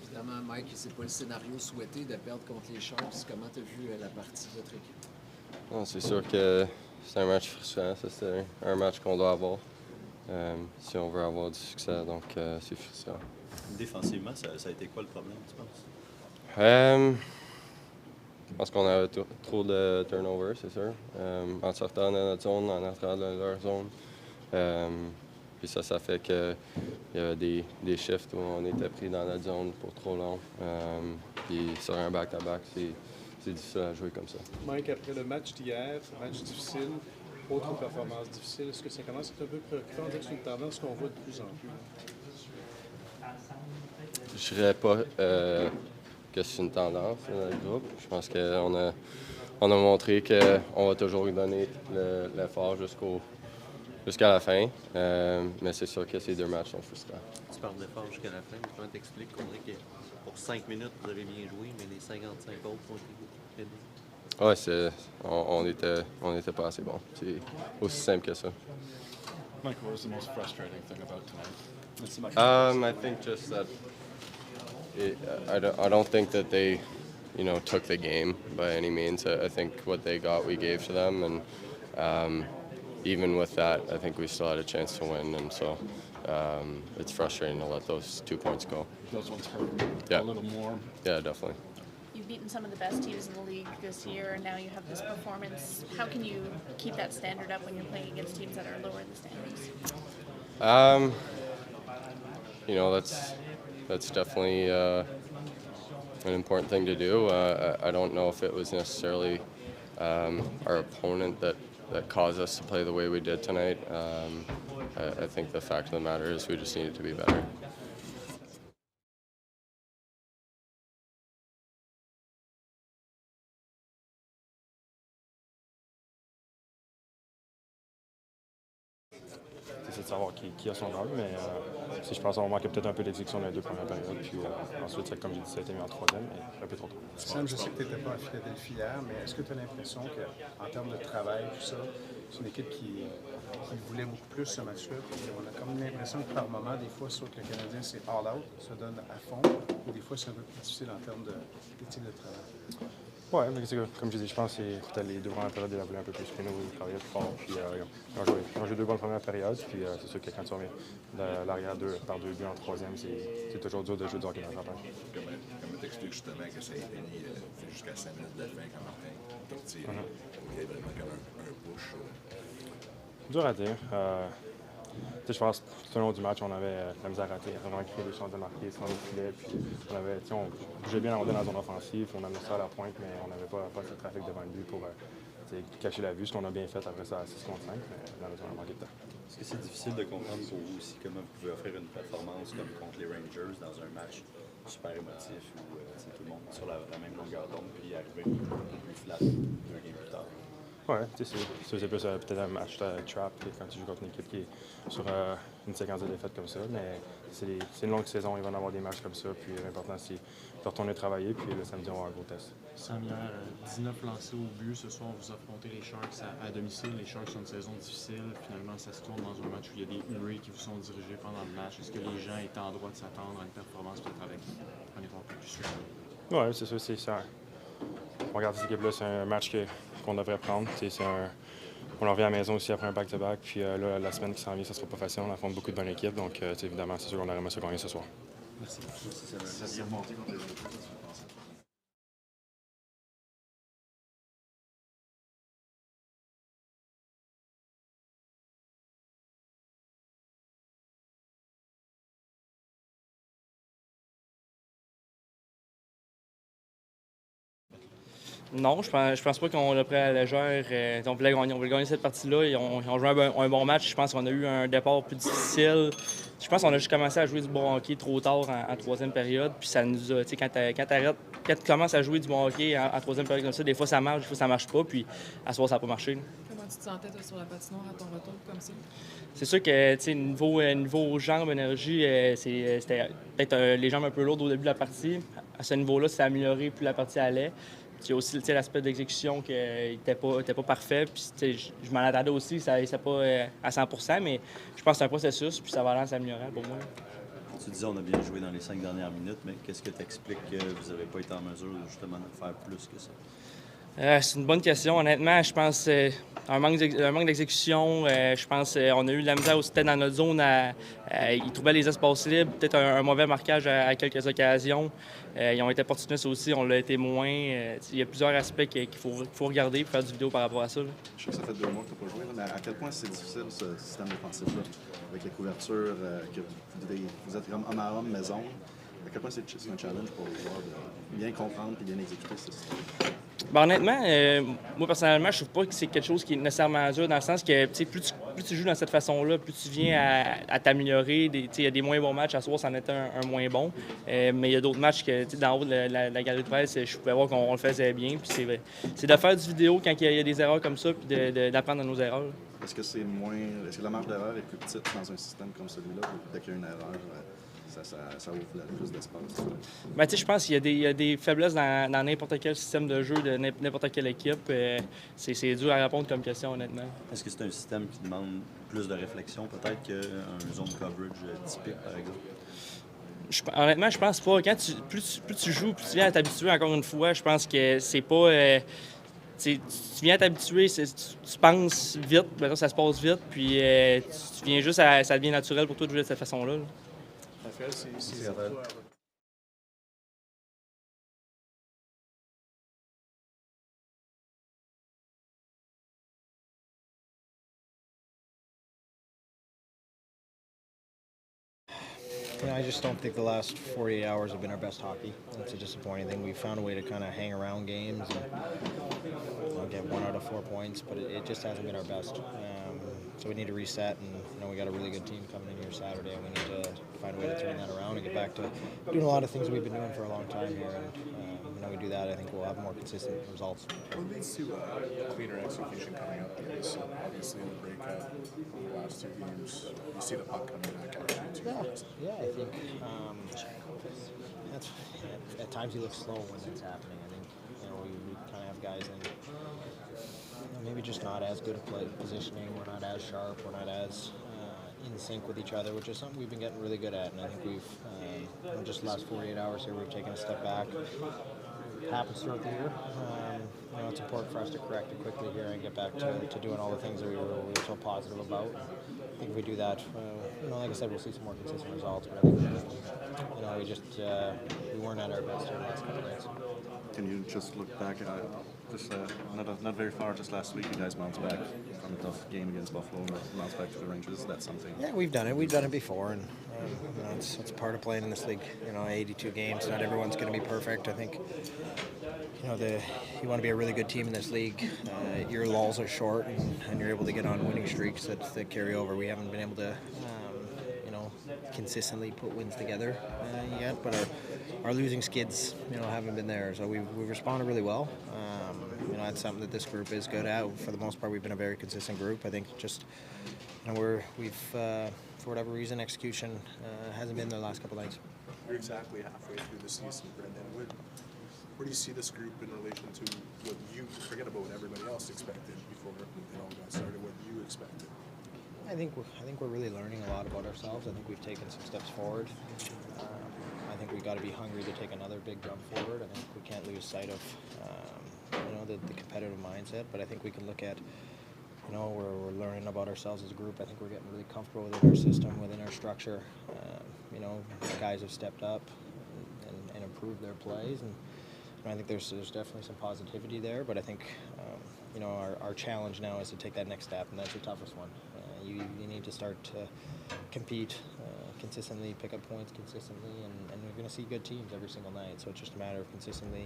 Évidemment, Mike, c'est pas le scénario souhaité de perdre contre les Sharks. Comment tu as vu la partie de votre équipe? Non, c'est sûr que c'est un match frustrant. Ça, c'est un match qu'on doit avoir si on veut avoir du succès. Donc, c'est frustrant. Défensivement, ça a été quoi le problème, tu penses? Je pense qu'on a trop de turnover, c'est sûr. En sortant de notre zone, en entrant dans leur zone. Puis ça fait qu'il y avait des shifts où on était pris dans notre zone pour trop long. Puis sur un back-to-back, c'est difficile à jouer comme ça. Mike, après le match d'hier, match difficile, autre performance difficile, est-ce que ça commence à être un peu préoccupant? On dirait que c'est une tendance qu'on voit de plus en plus. Je dirais pas que c'est une tendance dans notre groupe. Je pense qu'on a montré qu'on va toujours donner l'effort jusqu'à la fin. Mais c'est sûr que ces deux matchs sont frustrants. Tu parles d'effort jusqu'à la fin, mais comment t'expliques qu'on dirait que pour 5 minutes, vous avez bien joué, mais les 55 autres ont été aidés? Ouais, on était pas assez bons. C'est aussi simple que ça. Mike, what was the most frustrating thing about tonight? I think just that I don't think that they, took the game by any means. I think what they got, we gave to them, and even with that, I think we still had a chance to win, and so it's frustrating to let those 2 points go. Those ones hurt a little more. Yeah, definitely. You've beaten some of the best teams in the league this year, and now you have this performance. How can you keep that standard up when you're playing against teams that are lower in the standings? That's definitely an important thing to do. I don't know if it was necessarily our opponent that caused us to play the way we did tonight. I think the fact of the matter is we just needed to be better. C'est de savoir qui a son rôle, mais je pense qu'on manquait peut-être un peu d'exécution dans les deux premières périodes. Puis ensuite, comme j'ai dit, ça a été mis en troisième, mais un peu trop tôt. Sam, je sais que tu n'étais pas à Philadelphie hier, mais est-ce que tu as l'impression qu'en termes de travail, tout ça, c'est une équipe qui voulait beaucoup plus ce match-là? On a comme l'impression que par moment, des fois, soit que le Canadien, c'est all-out, se donne à fond, ou des fois, c'est un peu plus difficile en termes d'éthique de travail. Oui, mais comme je dis, je pense que c'était les deux premières périodes, ils voulaient un peu plus que nous, ils travaillaient plus fort. Puis ils ont joué deux bonnes premières périodes. Puis c'est sûr que quand tu reviens de l'arrière par 2 buts en troisième, c'est toujours dur de jouer du hockey dans le champagne. Comment t'expliques justement que ça a été jusqu'à 5 minutes de fin quand Martin est retiré? Il y avait vraiment comme un push. Dur à dire. Je pense que tout au long du match, on avait la misère à rater. On avait créé des chances de marquer sans le filet. Puis on bougeait bien dans la zone offensive. On amenait ça à la pointe, mais on n'avait pas assez de trafic devant le but pour cacher la vue. Ce qu'on a bien fait après ça à 6 contre 5, mais malheureusement, on a manqué de temps. Est-ce que c'est difficile de comprendre pour vous aussi comment vous pouvez offrir une performance comme contre les Rangers dans un match super émotif où tout le monde est sur la même longueur d'onde puis arriver un peu plus flat 2 games plus tard? Oui, c'est plus peut-être un match trap quand tu joues contre une équipe qui est sur une séquence de défaites comme ça. Mais c'est une longue saison, il va y en avoir des matchs comme ça. Puis l'important, c'est de retourner travailler. Puis le samedi, on va avoir un gros test. Sam, hier, 19 lancés au but. Ce soir, vous affrontez les Sharks à domicile. Les Sharks ont une saison difficile. Finalement, ça se tourne dans un match où il y a des hurries qui vous sont dirigés pendant le match. Est-ce que les gens étaient en droit de s'attendre à une performance peut-être avec un effort plus suivi? Oui, c'est sûr, c'est ça. On regarde cette équipe-là, c'est un match qu'on devrait prendre. On en revient à la maison aussi après un back-to-back. Puis là, la semaine qui s'en vient, ça ne sera pas facile. On affronte beaucoup de bonnes équipes. Donc, évidemment, c'est sûr qu'on aurait aimé se gagner ce soir. Merci. Non, je pense pas qu'on l'a pris à la légère. On voulait gagner cette partie-là. Ils ont joué un bon match. Je pense qu'on a eu un départ plus difficile. Je pense qu'on a juste commencé à jouer du bon hockey trop tard en troisième période. Puis ça nous a, quand tu commences à jouer du bon hockey en troisième période comme ça, des fois ça marche, des fois ça marche pas. Puis à ce soir, ça n'a pas marché. Comment tu te sentais toi, sur la patinoire à ton retour comme ça? C'est sûr que niveau jambes, énergie, c'était peut-être les jambes un peu lourdes au début de la partie. À ce niveau-là, ça s'est amélioré plus la partie allait. il y a aussi l'aspect de l'exécution qui n'était pas parfait. Puis, je m'en attendais aussi, ça n'est pas à 100%, mais je pense que c'est un processus, puis ça va aller s'améliorer pour moi. Tu disais on a bien joué dans les 5 dernières minutes, mais qu'est-ce que t'expliques que vous n'avez pas été en mesure justement de faire plus que ça? C'est une bonne question. Honnêtement, je pense un manque d'exécution. Je pense qu'on a eu de la misère aussi peut-être dans notre zone. Ils trouvaient les espaces libres, peut-être un mauvais marquage à quelques occasions. Ils ont été opportunistes aussi, on l'a été moins. Il y a plusieurs aspects qu'il faut regarder pour faire du vidéo par rapport à ça. Là. Je sais que ça fait 2 mois que tu n'as pas joué, mais à quel point c'est difficile ce système défensif-là, avec les couvertures, que vous êtes comme homme à homme, maison. À quel point c'est un challenge pour les joueurs de bien comprendre et bien exécuter ce système? Ben, honnêtement, moi personnellement, je trouve pas que c'est quelque chose qui est nécessairement dur, dans le sens que plus tu joues dans cette façon-là, plus tu viens à t'améliorer. Il y a des moins bons matchs, à ce soir, c'en était un moins bon. Mais il y a d'autres matchs que d'en haut de la galerie de presse, je pouvais voir qu'on le faisait bien. Puis c'est de faire du vidéo quand il y a des erreurs comme ça, puis d'apprendre de nos erreurs. Est-ce que la marge d'erreur est plus petite dans un système comme celui-là, dès qu'il y a une erreur? Ça ouvre plus d'espace. Ben, je pense qu'il y a des faiblesses dans n'importe quel système de jeu de n'importe quelle équipe. C'est dur à répondre comme question, honnêtement. Est-ce que c'est un système qui demande plus de réflexion peut-être qu'un zone coverage typique, par exemple? Honnêtement, je pense pas. Plus tu joues, plus tu viens à t'habituer, encore une fois, je pense que c'est pas... tu viens à t'habituer, tu penses vite, maintenant ça se passe vite, puis tu viens juste ça devient naturel pour toi de jouer de cette façon-là. Rafaël, c'est Rafaël. I just don't think the last 48 hours have been our best hockey. It's a disappointing thing. We found a way to kind of hang around games and get 1 out of 4 points, but it just hasn't been our best. So we need to reset, and we got a really good team coming in here Saturday, and we need to find a way to turn that around and get back to doing a lot of things we've been doing for a long time here. And we do that, I think we'll have more consistent results. What leads to cleaner execution coming up here? So obviously in the breakout in the last 2 games, you see the puck coming back at you. Yeah, I think at times he looks slow when that's happening. I think we kind of have guys in maybe just not as good at positioning. We're not as sharp. We're not as in sync with each other, which is something we've been getting really good at. And I think we've just the last 48 hours here, we've taken a step back. It happens throughout the year. It's important for us to correct it quickly here and get back to doing all the things that we were so positive about. I think if we do that, like I said, we'll see some more consistent results. But I think we weren't at our best here the last couple of days. Can you just look back at just not very far, just last week you guys bounced back from a tough game against Buffalo and bounced back to the Rangers? Is that something? Yeah, we've done it. We've done it before, and it's part of playing in this league. 82 games. Not everyone's going to be perfect. I think you want to be a really good team in this league. Your lulls are short, and you're able to get on winning streaks that carry over. We haven't been able to consistently put wins together yet, but our losing skids haven't been there, so we've responded really well. That's something that this group is good at. For the most part, we've been a very consistent group. I think just we've for whatever reason, execution hasn't been there the last couple of nights. You're exactly halfway through the season, Brendan. Where do you see this group in relation to what you, forget about what everybody else expected before it all got started, what you expected? I think we're really learning a lot about ourselves. I think we've taken some steps forward. I think we've got to be hungry to take another big jump forward. I think we can't lose sight of the competitive mindset. But I think we can look at we're learning about ourselves as a group. I think we're getting really comfortable within our system, within our structure. Guys have stepped up and improved their plays, and I think there's definitely some positivity there. But I think our challenge now is to take that next step, and that's the toughest one. You need to start to compete consistently, pick up points consistently, and you're going to see good teams every single night. So it's just a matter of consistently,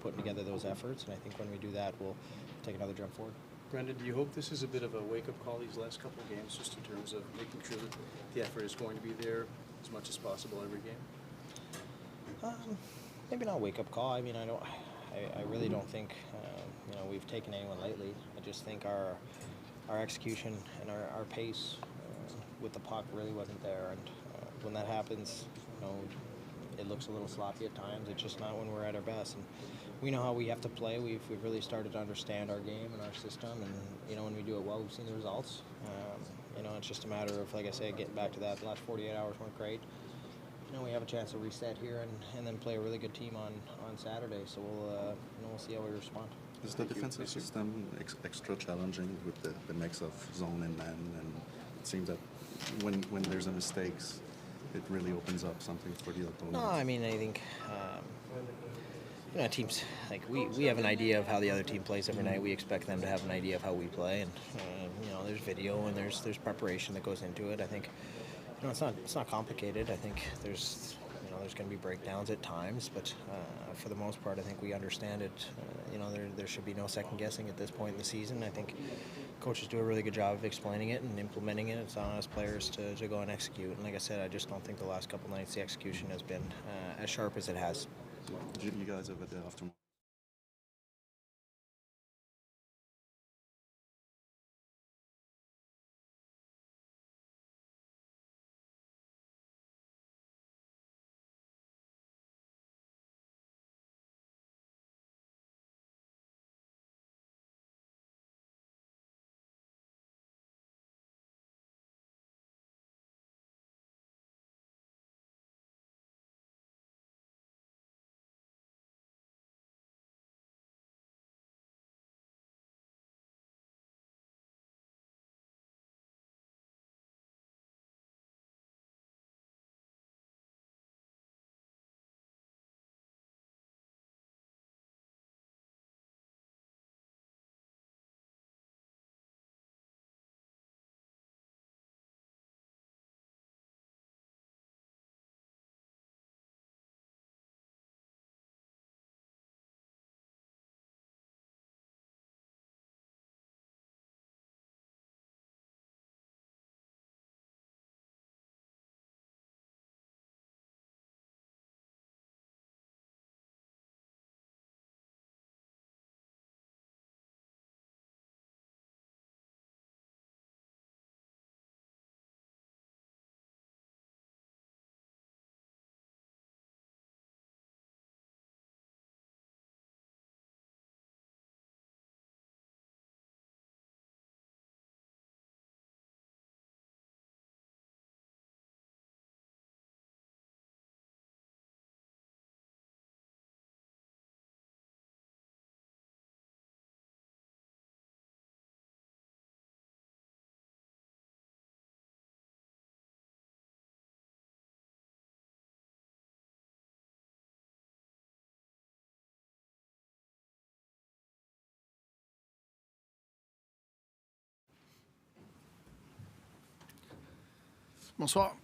putting together those efforts. And I think when we do that, we'll take another jump forward. Brendan, do you hope this is a bit of a wake-up call these last couple of games, just in terms of making sure that the effort is going to be there as much as possible every game? Maybe not a wake-up call. I mean, I really don't think we've taken anyone lately. I just think our execution and our pace with the puck really wasn't there, and when that happens, it looks a little sloppy at times. It's just not when we're at our best. And we know how we have to play. We've really started to understand our game and our system. And, you know, when we do it well, we've seen the results. You know, it's just a matter of, like I said, getting back to that. The last 48 hours weren't great. You know, we have a chance to reset here and then play a really good team on Saturday. So we'll see how we respond. Is the defensive system extra challenging with the mix of zone and man? And it seems that when there's a mistakes, it really opens up something for the opponent. No, I mean, I think you know, teams, like we have an idea of how the other team plays every night. We expect them to have an idea of how we play, and you know, there's video and there's preparation that goes into it. I think, you know, it's not complicated. I think there's going to be breakdowns at times, but for the most part, I think we understand it. You know, there should be no second guessing at this point in the season. I think coaches do a really good job of explaining it and implementing it. It's on us players to go and execute. And like I said, I just don't think the last couple nights the execution has been as sharp as it has. You guys have a day after. Bonsoir.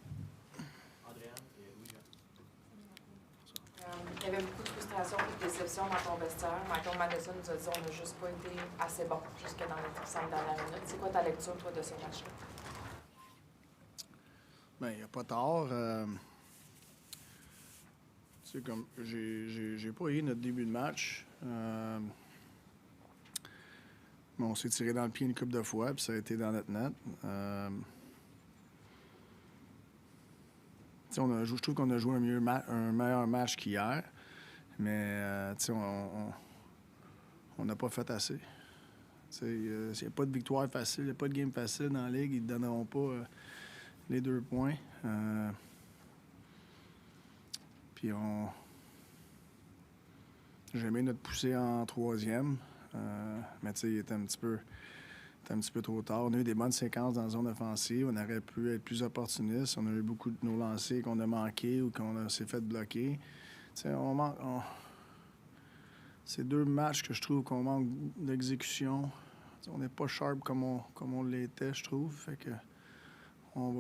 Il y avait beaucoup de frustration et de déception dans ton vestiaire. Michael Matheson nous a dit qu'on n'a juste pas été assez bon jusqu'à dans les 5 dernières minutes. C'est quoi ta lecture, toi, de ce match-là? Bien, il n'y a pas tard. Tu sais, comme j'ai pas eu notre début de match. Mais on s'est tiré dans le pied une couple de fois, puis ça a été dans notre net. Je trouve qu'on a joué un meilleur match qu'hier, mais on n'a pas fait assez. Il n'y a pas de victoire facile, il n'y a pas de game facile dans la Ligue. Ils ne donneront pas les 2 points. Puis j'ai aimé notre poussée en 3e, mais il était un petit peu trop tard. On a eu des bonnes séquences dans la zone offensive. On aurait pu être plus opportuniste. On a eu beaucoup de nos lancers qu'on a manqués ou qu'on s'est fait bloquer. C'est 2 matchs que je trouve qu'on manque d'exécution. On n'est pas sharp comme on l'était, je trouve. Fait que on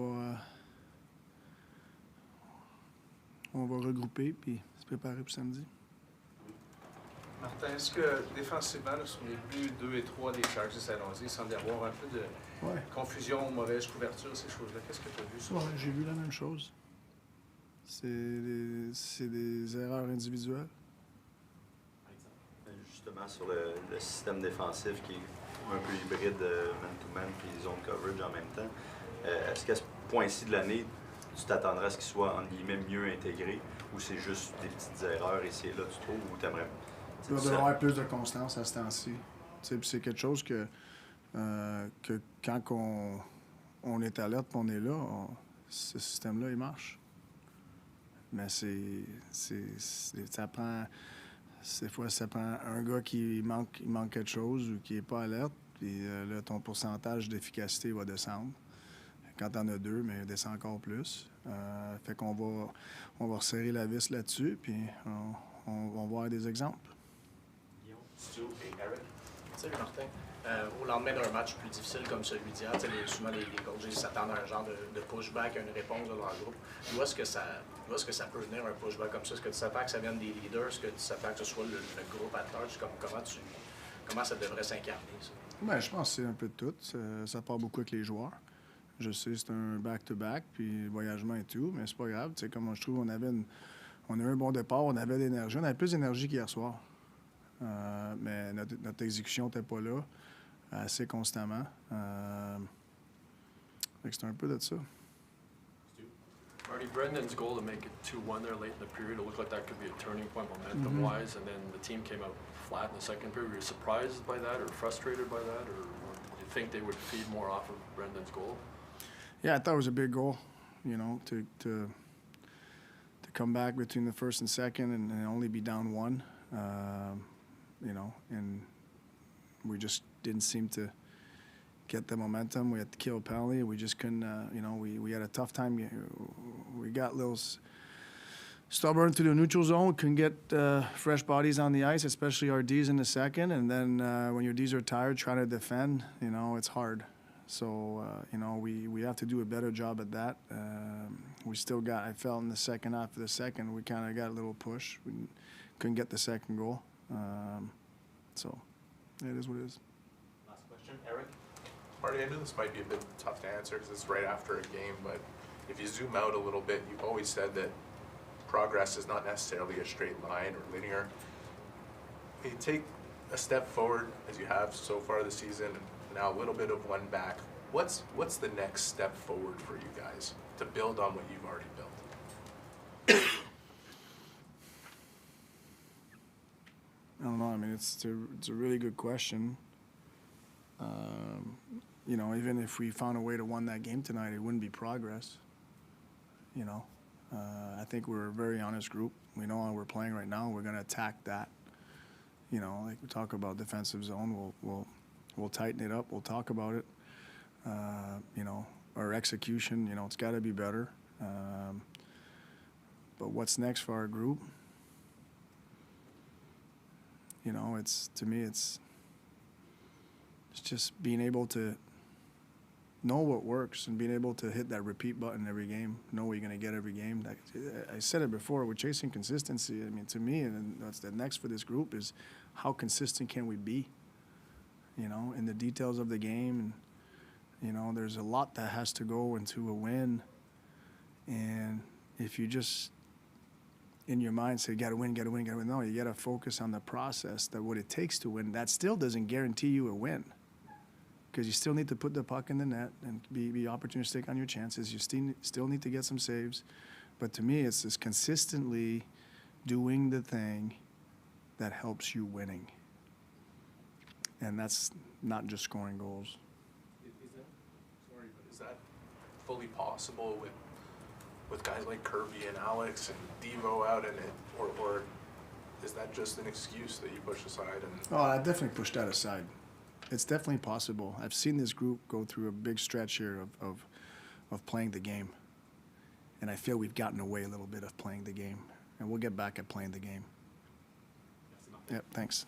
va regrouper puis se préparer pour samedi. Martin, est-ce que défensivement, là, sur les buts 2 et 3 des Sharks de Saint-Lonzier, il semble y avoir un peu de confusion, mauvaise couverture, ces choses-là? Qu'est-ce que tu as vu sur ça? J'ai vu la même chose. C'est des erreurs individuelles. Justement, sur le système défensif qui est un peu hybride man-to-man puis zone coverage en même temps, est-ce qu'à ce point-ci de l'année, tu t'attendrais à ce qu'il soit, entre guillemets, mieux intégré, ou c'est juste des petites erreurs ici et là, tu trouves, ou t'aimerais... Il doit y avoir plus de constance à ce temps-ci. C'est quelque chose que quand on est alerte et on est là, ce système-là, il marche. Mais ça prend... Des fois, ça prend un gars qui manque quelque chose ou qui n'est pas alerte, puis là, ton pourcentage d'efficacité va descendre. Quand tu en as deux, mais il descend encore plus. Fait qu'on va resserrer la vis là-dessus, puis on va voir des exemples. Stu et Eric. Salut Martin. Au lendemain d'un match plus difficile comme celui d'hier, souvent les coachs s'attendent à un genre de pushback, à une réponse de leur groupe. D'où est-ce que ça peut venir un pushback comme ça? Est-ce que tu s'attends que ça vienne des leaders? Est-ce que tu s'attends que ce soit le groupe à large? Comment ça devrait s'incarner, ça? Bien, je pense que c'est un peu de tout. Ça part beaucoup avec les joueurs. Je sais, c'est un back-to-back, puis voyagement et tout, mais c'est pas grave. Comme je trouve, on a eu un bon départ, on avait l'énergie. On avait plus d'énergie qu'hier soir. Mais notre exécution n'était pas là assez constamment. C'est un peu de ça. Marty, Brendan's goal to make it 2-1 there late in the period, it looked like that could be a turning point momentum-wise, and then the team came out flat in the second period. Were you surprised by that or frustrated by that, or do you think they would feed more off of Brendan's goal? Yeah, I thought it was a big goal, to come back between the first and second and only be down one. And we just didn't seem to get the momentum. We had to kill a penalty. We just couldn't, we had a tough time. We got a little stubborn to the neutral zone. Couldn't get fresh bodies on the ice, especially our Ds in the second. And then when your Ds are tired trying to defend, it's hard. So, we have to do a better job at that. We still got, I felt in the second half of the second, we kind of got a little push. We couldn't get the second goal. So, it is what it is. Last question, Eric? Marty, I know this might be a bit tough to answer because it's right after a game, but if you zoom out a little bit, you've always said that progress is not necessarily a straight line or linear. When you take a step forward, as you have so far this season, and now a little bit of one back, what's the next step forward for you guys to build on what you've already built? I don't know. I mean, it's a really good question. Even if we found a way to win that game tonight, it wouldn't be progress. I think we're a very honest group. We know how we're playing right now. We're going to attack that. Like we talk about defensive zone, we'll tighten it up. We'll talk about it. Our execution, it's got to be better. But what's next for our group? To me, it's just being able to know what works and being able to hit that repeat button every game, know what you're going to get every game. I said it before, we're chasing consistency. I mean, to me, and that's the next for this group is how consistent can we be, in the details of the game. And, there's a lot that has to go into a win. And if you just, in your mind, say, gotta win, gotta win, gotta win. No, you gotta focus on the process, that what it takes to win. That still doesn't guarantee you a win, because you still need to put the puck in the net and be opportunistic on your chances. You still need to get some saves. But to me, it's just consistently doing the thing that helps you winning. And that's not just scoring goals. Is that fully possible with guys like Kirby and Alex and Devo out in it, or is that just an excuse that you push aside? I definitely push that aside. It's definitely possible. I've seen this group go through a big stretch here of playing the game, and I feel we've gotten away a little bit of playing the game, and we'll get back at playing the game. Yep, thanks.